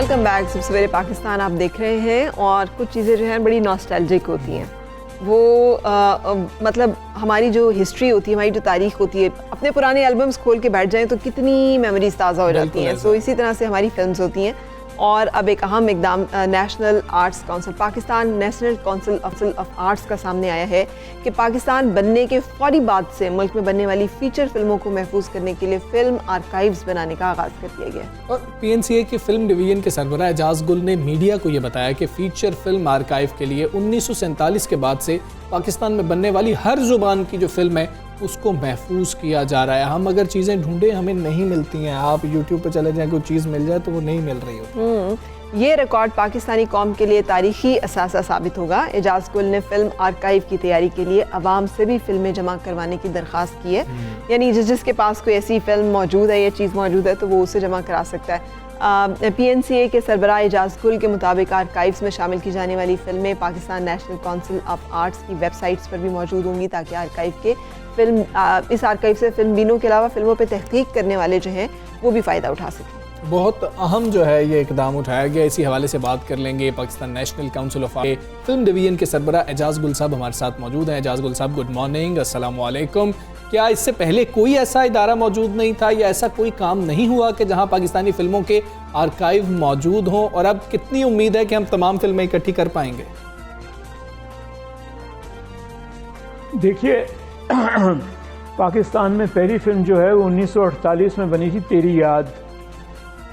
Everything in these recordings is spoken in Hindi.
Welcome back. सबसे पहले पाकिस्तान आप देख रहे हैं और कुछ चीज़ें जो हैं बड़ी नॉस्टैल्जिक होती हैं। वो मतलब हमारी जो हिस्ट्री होती है, हमारी जो तारीख होती है, अपने पुराने एल्बम्स खोल के बैठ जाएं तो कितनी मेमोरीज ताज़ा हो जाती हैं। तो इसी तरह से हमारी फिल्म्स होती हैं। और अब एक अहम इकदाम national arts council, Pakistan national council of arts का सामने आया है कि पाकिस्तान बनने के फौरी बाद से मुल्क में बनने वाली फ़ीचर फिल्मों को महफूज करने के लिए फ़िल्म आर्काइव्स बनाने का आगाज़ कर दिया गया। और PNCA के फिल्म डिवीजन के सरबराह एजाज गुल ने मीडिया को ये बताया कि फ़ीचर फिल्म आर्काइव के लिए 1947 के बाद से पाकिस्तान में बनने वाली हर ज़ुबान की जो फिल्म है उसको महफूज किया जा रहा है। हम अगर चीज़ें ढूंढें हमें नहीं मिलती हैं। आप यूट्यूब पर चले जाएं, कोई चीज़ मिल जाए तो वो नहीं मिल रही होती। ये रिकॉर्ड पाकिस्तानी कौम के लिए तारीखी असासा साबित होगा। एजाज गुल ने फिल्म आर्काइव की तैयारी के लिए अवाम से भी फिल्में जमा करवाने की दरख्वास्त की है। यानी जिसके पास कोई ऐसी फिल्म मौजूद है या चीज़ मौजूद है तो वो उसे जमा करा सकता है। PNCA के सरबराह एजाज गुल के मुताबिक आर्काइव्स में शामिल की जाने वाली फिल्में Pakistan national council of arts की वेबसाइट्स पर भी मौजूद होंगी ताकि इस आर्काइव से फिल्म बीनों के अलावा फिल्मों पर तहकीक करने वाले जो हैं वो भी फ़ायदा उठा सकें। बहुत अहम जो है ये इकदाम उठाया गया। इसी हवाले से बात कर लेंगे Pakistan national council of art film division के सरबराह एजाज गुल साहब हमारे साथ मौजूद हैं। एजाज गुल साहब, गुड मॉर्निंग, अस्सलाम वालेकुम। क्या इससे पहले कोई ऐसा इदारा मौजूद नहीं था या ऐसा कोई काम नहीं हुआ कि जहां पाकिस्तानी फिल्मों के आर्काइव मौजूद हों, और अब कितनी उम्मीद है कि हम तमाम फिल्में इकट्ठी कर पाएंगे? देखिए, पाकिस्तान में पहली फिल्म जो है वो 1948 में बनी थी, तेरी याद।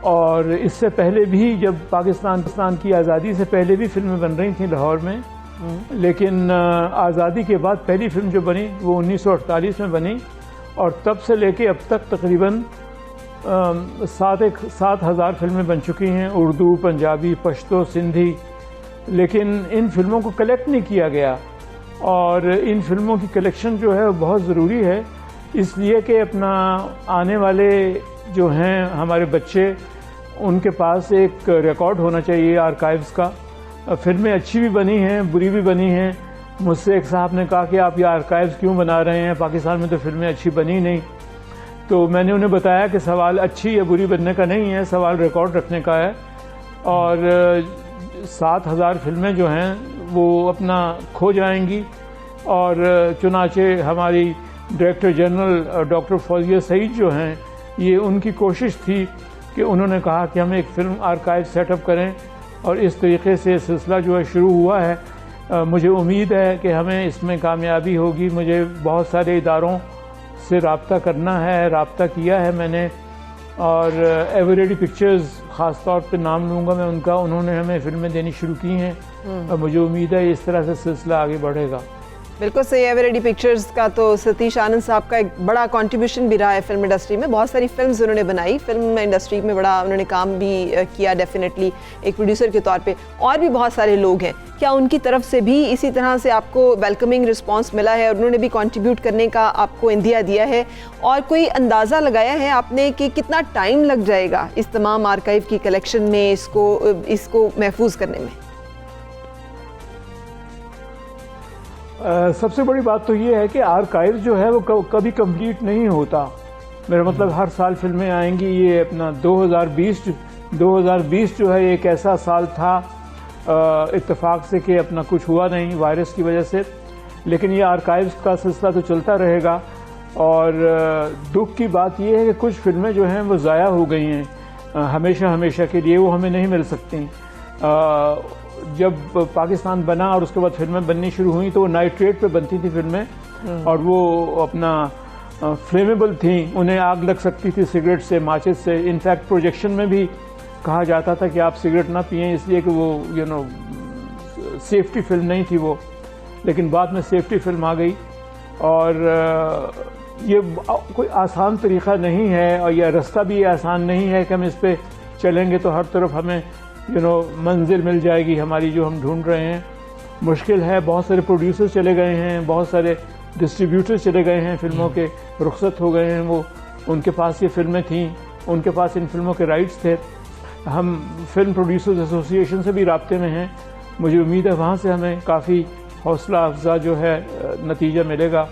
और इससे पहले भी जब पाकिस्तान की आज़ादी से पहले भी फिल्में बन रही थी लाहौर में, लेकिन आज़ादी के बाद पहली फिल्म जो बनी वो 1948 में बनी। और तब से लेके अब तक तकरीबन 7,000 फिल्में बन चुकी हैं, उर्दू, पंजाबी, पश्तो, सिंधी। लेकिन इन फिल्मों को कलेक्ट नहीं किया गया और इन फिल्मों की कलेक्शन जो है वो बहुत ज़रूरी है, इसलिए कि अपना आने वाले जो हैं हमारे बच्चे, उनके पास एक रिकॉर्ड होना चाहिए आर्काइव्स का। फिल्में अच्छी भी बनी हैं, बुरी भी बनी हैं। मुझसे एक साहब ने कहा कि आप ये आर्काइव्स क्यों बना रहे हैं, पाकिस्तान में तो फिल्में अच्छी बनी नहीं। तो मैंने उन्हें बताया कि सवाल अच्छी या बुरी बनने का नहीं है, सवाल रिकॉर्ड रखने का है। और 7,000 फिल्में जो हैं वो अपना खो जाएंगी। और चुनाचे हमारी director general doctor Fauzia Saeed जो हैं, ये उनकी कोशिश थी कि उन्होंने कहा कि हम एक फ़िल्म आर्काइव सेटअप करें, और इस तरीके से सिलसिला जो है शुरू हुआ है। मुझे उम्मीद है कि हमें इसमें कामयाबी होगी। मुझे बहुत सारे इदारों से रब्ता करना है, रब्ता किया है मैंने, और एवरेडी पिक्चर्स ख़ास तौर पे नाम लूँगा मैं उनका, उन्होंने हमें फिल्में देनी शुरू की हैं। और मुझे उम्मीद है इस तरह से सिलसिला आगे बढ़ेगा। बिल्कुल सही। एवरेडी पिक्चर्स का तो सतीश आनंद साहब का एक बड़ा कंट्रीब्यूशन भी रहा है फिल्म इंडस्ट्री में। बहुत सारी फिल्म्स उन्होंने बनाई, फिल्म इंडस्ट्री में बड़ा उन्होंने काम भी किया डेफिनेटली एक प्रोड्यूसर के तौर पे। और भी बहुत सारे लोग हैं, क्या उनकी तरफ से भी इसी तरह से आपको वेलकमिंग रिस्पांस मिला है और उन्होंने भी कंट्रीब्यूट करने का आपको इंदिया दिया है? और कोई अंदाज़ा लगाया है आपने कि कितना टाइम लग जाएगा इस तमाम आर्काइव की कलेक्शन में, इसको महफूज करने में? सबसे बड़ी बात तो ये है कि आर्काइव जो है वो कभी कंप्लीट नहीं होता। मेरा मतलब हर साल फिल्में आएंगी। ये अपना 2020 जो है एक ऐसा साल था इत्तेफाक से कि अपना कुछ हुआ नहीं वायरस की वजह से, लेकिन ये आर्काइव्स का सिलसिला तो चलता रहेगा। और दुख की बात ये है कि कुछ फिल्में जो हैं वो ज़ाया हो गई हैं हमेशा के लिए, वो हमें नहीं मिल सकती। जब पाकिस्तान बना और उसके बाद फिल्में बननी शुरू हुई तो वो नाइट्रेट पे बनती थी फिल्में, और वो अपना फ्लेमेबल थी, उन्हें आग लग सकती थी सिगरेट से, माचिस से। इनफैक्ट प्रोजेक्शन में भी कहा जाता था कि आप सिगरेट ना पिएं, इसलिए कि वो सेफ्टी फिल्म नहीं थी वो। लेकिन बाद में सेफ्टी फिल्म आ गई। और ये कोई आसान तरीक़ा नहीं है, और यह रास्ता भी आसान नहीं है कि हम इस पर चलेंगे तो हर तरफ हमें मंजिल मिल जाएगी हमारी जो हम ढूंढ रहे हैं। मुश्किल है। बहुत सारे प्रोड्यूसर्स चले गए हैं, बहुत सारे डिस्ट्रीब्यूटर्स चले गए हैं, फिल्मों के रुखसत हो गए हैं। वो उनके पास ये फिल्में थीं, उनके पास इन फिल्मों के राइट्स थे। हम फिल्म प्रोड्यूसर्स एसोसिएशन से भी राब्ते में हैं। मुझे उम्मीद है वहाँ से हमें काफ़ी हौसला अफजा जो है नतीजा मिलेगा।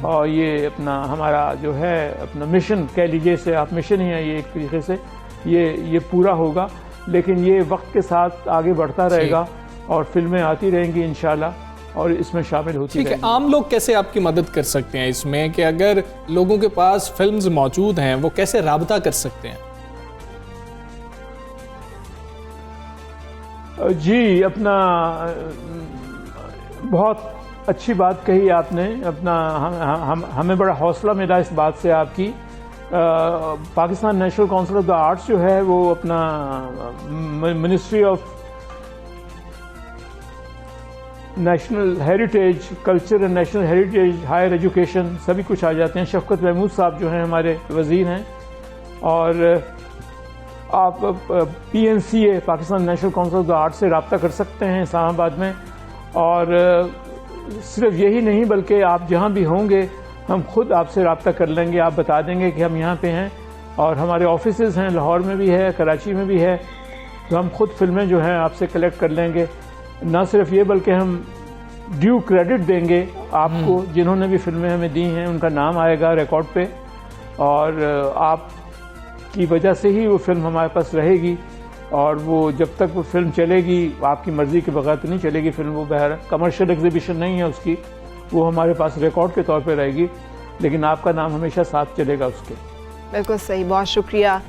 और ये अपना हमारा जो है अपना मिशन कह लीजिए, से आप मिशन ही है ये एक तरीके से, ये पूरा होगा। लेकिन ये वक्त के साथ आगे बढ़ता रहेगा और फिल्में आती रहेंगी इंशाल्लाह और इसमें शामिल होती ठीक है। रहेंगी। आम लोग कैसे आपकी मदद कर सकते हैं इसमें, कि अगर लोगों के पास फिल्म्स मौजूद हैं वो कैसे राबता कर सकते हैं? जी, अपना बहुत अच्छी बात कही आपने। अपना हमें बड़ा हौसला मिला इस बात से आपकी। Pakistan national council of the arts जो है वो अपना ministry of national heritage culture and national heritage higher education सभी कुछ आ जाते हैं। शफकत महमूद साहब जो हैं हमारे वज़ीर हैं, और आप PNCA Pakistan national council of the arts से रब्ता कर सकते हैं इस्लामाबाद में। और सिर्फ यही नहीं बल्कि आप जहाँ भी होंगे हम खुद आपसे रब्ता कर लेंगे, आप बता देंगे कि हम यहाँ पे हैं। और हमारे ऑफिसेज़ हैं, लाहौर में भी है, कराची में भी है, तो हम खुद फिल्में जो हैं आपसे कलेक्ट कर लेंगे। ना सिर्फ ये बल्कि हम ड्यू क्रेडिट देंगे आपको, जिन्होंने भी फिल्में हमें दी हैं उनका नाम आएगा रिकॉर्ड पे, और आपकी वजह से ही वो फिल्म हमारे पास रहेगी। और वो जब तक वो फिल्म चलेगी, आपकी मर्ज़ी के बगैर तो नहीं चलेगी फिल्म, वो बहर कमर्शियल एग्जीबिशन नहीं है उसकी, वो हमारे पास रिकॉर्ड के तौर पे रहेगी, लेकिन आपका नाम हमेशा साथ चलेगा उसके। बिल्कुल सही, बहुत शुक्रिया।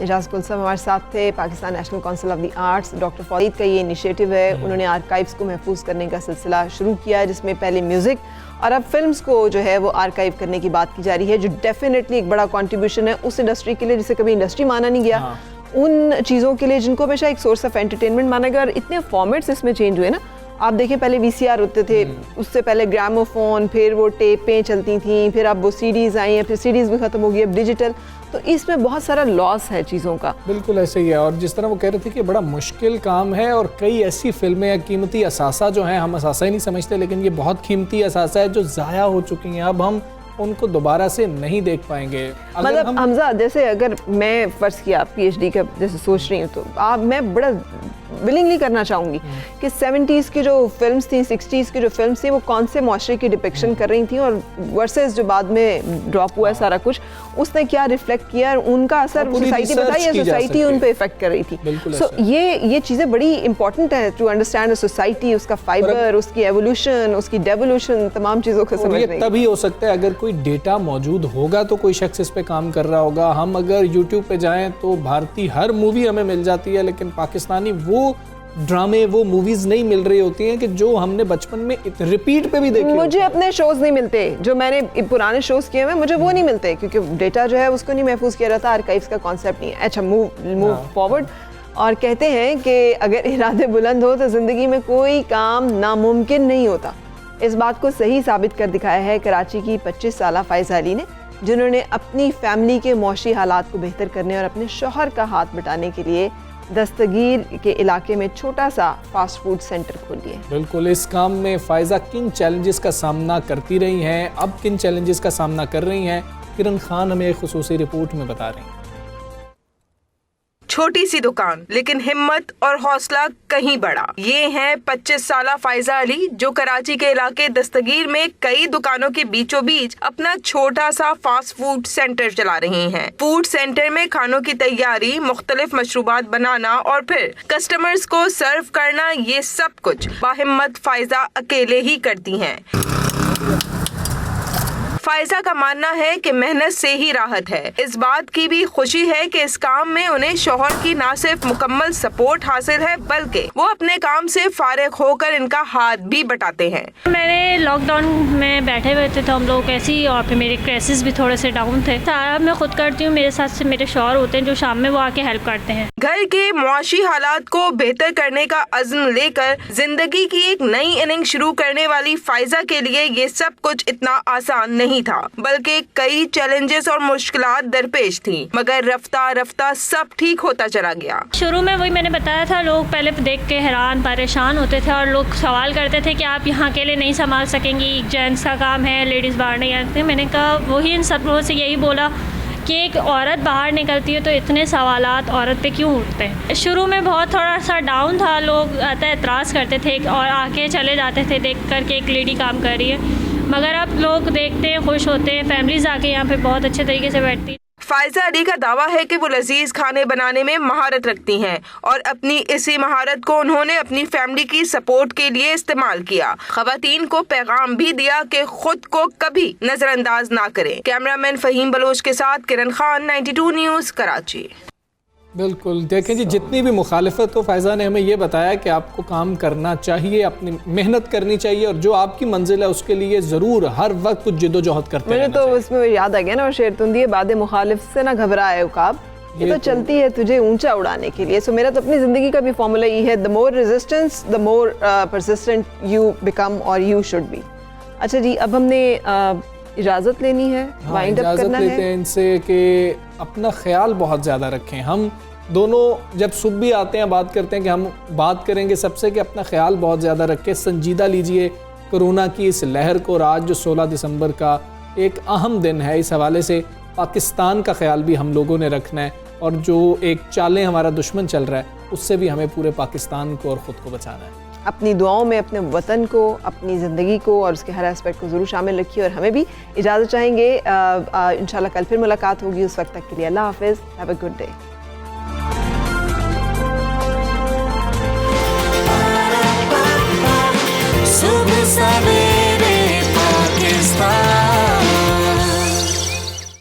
एजाज गुल साहब हमारे साथ थे। Pakistan national council of the arts, doctor Farid का ये इनिशिएटिव है, उन्होंने आर्काइव्स को महफूज करने का सिलसिला शुरू किया है, जिसमें पहले म्यूज़िक और अब फिल्म्स को जो है वो आर्काइव करने की बात की जा रही है, जो डेफिनेटली एक बड़ा कंट्रीब्यूशन है उस इंडस्ट्री के लिए जिसे कभी इंडस्ट्री माना नहीं गया, उन चीज़ों के लिए जिनको हमेशा एक सोर्स ऑफ एंटरटेनमेंट माना गया। और इतने फॉर्मेट्स इसमें चेंज हुए ना, आप देखिए पहले VCR होते थे, उससे पहले ग्रामोफोन, फिर वो टेपें चलती थी, फिर अब वो CDs आई हैं, फिर CDs भी ख़त्म हो गई, अब डिजिटल। तो इसमें बहुत सारा लॉस है चीज़ों का। बिल्कुल ऐसे ही है। और जिस तरह वो कह रहे थे कि बड़ा मुश्किल काम है, और कई ऐसी फिल्में या कीमती असासा जो हैं, हम असासा ही नहीं समझते, लेकिन ये बहुत कीमती असासा है जो ज़ाया हो चुकी हैं, अब हम उनको दोबारा से नहीं देख पाएंगे। मतलब हमजा, जैसे अगर मैं फ़र्ज़ किया PhD का जैसे सोच रही हूँ, तो मैं बड़ा विलिंगली करना चाहूँगी कि 70s की जो फिल्म्स थी, 60s की जो फिल्म्स थी, वो कौन से माशरे की डिपिक्शन कर रही थी, और वर्सेस जो बाद में ड्रॉप हुआ है सारा कुछ, उसने क्या रिफ्लेक्ट किया, और उनका असर सोसाइटी बताइए, सोसाइटी उन पे इफेक्ट कर रही थी। सो ये चीज़ें बड़ी इंपॉर्टेंट है टू अंडरस्टैंड सोसाइटी, उसका फाइबर, उसकी एवोल्यूशन, उसकी डेवोल्यूशन, तमाम चीज़ों को समझने। तभी हो सकता है अगर कोई डेटा मौजूद होगा तो कोई शख्स इस पे काम कर रहा होगा। हम अगर YouTube पे जाएं तो भारतीय हर मूवी हमें मिल जाती है, लेकिन पाकिस्तानी वो ड्रामे, वो मूवीज नहीं मिल रही होती हैं कि जो हमने बचपन में रिपीट पे भी देखे। मुझे अपने शोज नहीं मिलते, जो मैंने पुराने शोज किए हुए मुझे वो नहीं मिलते, क्योंकि डेटा जो है उसको नहीं महफूज किया जाता, आर्काइव्स का कॉन्सेप्ट नहीं है। अच्छा, मूव फॉरवर्ड। और कहते हैं कि अगर इरादे बुलंद हो तो जिंदगी में कोई काम नामुमकिन नहीं होता। इस बात को सही साबित कर दिखाया है कराची की 25 साला फ़ाइज़ा अली ने, जिन्होंने अपनी फैमिली के मौशी हालात को बेहतर करने और अपने शौहर का हाथ बटाने के लिए दस्तगीर के इलाके में छोटा सा फास्ट फूड सेंटर खोल लिया। बिल्कुल, इस काम में फ़ाइज़ा किन चैलेंजेस का सामना करती रही हैं, अब किन चैलेंजेस का सामना कर रही हैं, किरण खान हमें एक खुसूसी रिपोर्ट में बता रही हैं। छोटी सी दुकान लेकिन हिम्मत और हौसला कहीं बड़ा। ये हैं 25 साला फ़ाइज़ा अली, जो कराची के इलाके दस्तगीर में कई दुकानों के बीचों बीच अपना छोटा सा फास्ट फूड सेंटर चला रही हैं। फूड सेंटर में खानों की तैयारी, मुख्तलिफ मशरूबात बनाना और फिर कस्टमर्स को सर्व करना, ये सब कुछ बाहिम्मत फ़ाइज़ा अकेले ही करती हैं। फ़ाइज़ा का मानना है कि मेहनत से ही राहत है। इस बात की भी खुशी है कि इस काम में उन्हें शौहर की न सिर्फ मुकम्मल सपोर्ट हासिल है, बल्कि वो अपने काम से फारिग होकर इनका हाथ भी बटाते हैं। मैंने लॉकडाउन में बैठे हुए थे तो हम लोग ऐसे ही, और फिर मेरे क्रेसेस भी थोड़े से डाउन थे। सारा मैं खुद करती हूँ, मेरे साथ से मेरे शौहर होते हैं जो शाम में वो आके हेल्प करते हैं। घर के मुआशी हालात को बेहतर करने का अज़्म लेकर जिंदगी की एक नई इनिंग शुरू करने वाली फ़ाइज़ा के लिए ये सब कुछ इतना आसान नहीं था, बल्कि कई चैलेंजेस और मुश्किलात दरपेश थी, मगर रफ्ता रफ्ता सब ठीक होता चला गया। शुरू में वही मैंने बताया था, लोग पहले देख के हैरान परेशान होते थे और लोग सवाल करते थे कि आप यहाँ अकेले नहीं संभाल सकेंगी, जेंट्स का काम है, लेडीज़ बाहर नहीं आते। मैंने कहा वही इन सब लोगों से यही बोला कि एक औरत बाहर निकलती है तो इतने सवालात औरत पे क्यों उठते हैं। शुरू में बहुत थोड़ा सा डाउन था, लोग एतराज़ करते थे और आके चले जाते थे देख कर के एक लेडी काम कर रही है, मगर अब लोग देखते हैं, खुश होते हैं, फैमिलीज़ आके यहाँ पे बहुत अच्छे तरीके से बैठती हैं। फायजा अली का दावा है कि वो लजीज खाने बनाने में महारत रखती हैं और अपनी इसी महारत को उन्होंने अपनी फैमिली की सपोर्ट के लिए इस्तेमाल किया। खवातीन को पैगाम भी दिया कि खुद को कभी नजरअंदाज ना करें। कैमरामैन फहीम बलोच के साथ किरण खान, 92 न्यूज़, कराची। बिल्कुल, देखें जी, जितनी भी मुखालिफत हो, फ़ायज़ा ने हमें ये बताया कि आपको काम करना चाहिए, अपनी मेहनत करनी चाहिए और जो आपकी मंजिल है उसके लिए ज़रूर हर वक्त कुछ जिद्दोजहद करते मुझे रहना तो चाहिए। उसमें शेर याद आ गया ना, और शेर तुंदी बाद मुखालिफ से ना घबराए उकाब, ये तो चलती है तुझे ऊंचा उड़ाने के लिए। सो मेरा तो अपनी ज़िंदगी का भी फॉर्मूला ये है, the more resistance the more persistent you become और यू शुड बी। अच्छा जी, अब हमने इजाज़त लेनी है, वाइंड अप इजाज़त करना लेते है। हैं इनसे कि अपना ख्याल बहुत ज़्यादा रखें। हम दोनों जब सुबह भी आते हैं बात करते हैं कि हम बात करेंगे सबसे कि अपना ख्याल बहुत ज़्यादा रखें, संजीदा लीजिए कोरोना की इस लहर को। और आज जो 16 दिसंबर का एक अहम दिन है, इस हवाले से पाकिस्तान का ख्याल भी हम लोगों ने रखना है और जो एक चालें हमारा दुश्मन चल रहा है उससे भी हमें पूरे पाकिस्तान को और ख़ुद को बचाना है। अपनी दुआओं में अपने वतन को, अपनी ज़िंदगी को और उसके हर एस्पेक्ट को ज़रूर शामिल रखिए। और हमें भी इजाज़त चाहेंगे। इंशाल्लाह कल फिर मुलाकात होगी। उस वक्त तक के लिए अल्लाह हाफ़िज़। Have a good day.